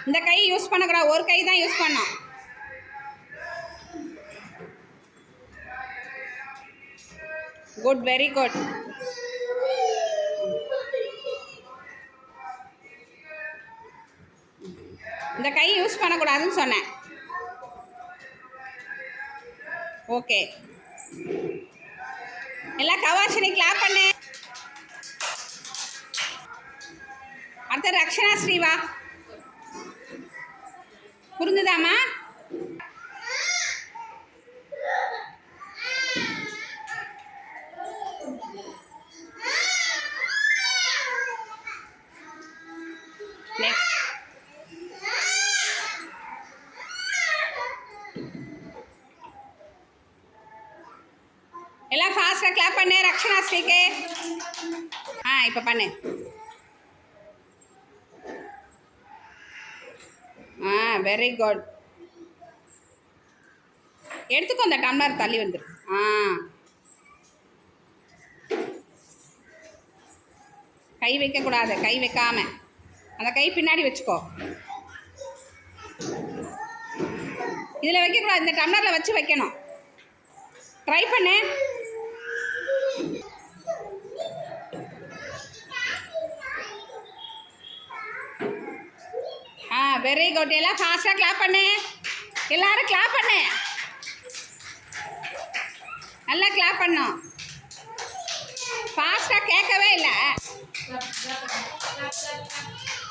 இந்த கை யூஸ் பண்ணக்கூடாது, ஒரு கை தான் யூஸ் பண்ணோம். Good, very good. இந்த கை யூஸ் பண்ணக்கூடாதுன்னு சொன்னேன். ஓகே, எல்லாம் கவாஷினி கிளாப் பண்ணு. அடுத்த ரக்ஷனா ஸ்ரீவா. புரிஞ்சுதாம்மா? எல்லாம் ஃபாஸ்ட்டாக கிளாப் பண்ணு ரக்ஷனா ஸ்ரீக்கு. இப்போ பண்ணு. Very good. எடுத்துக்கோ, அந்த டம்ளர் தள்ளி வந்துரு. கை வைக்கக்கூடாது, கை வைக்காம அந்த கை பின்னாடி வச்சுக்கோ. இதில் வைக்கக்கூடாது, இந்த டம்ளரில் வச்சு வைக்கணும். ட்ரை பண்ணு. Very good. எல்லாம் ஃபாஸ்ட்டாக கிளாப் பண்ணு. எல்லாரும் கிளாப் பண்ணு. நல்லா கிளாப் பண்ணோம். ஃபாஸ்ட்டாக கேட்கவே இல்லை.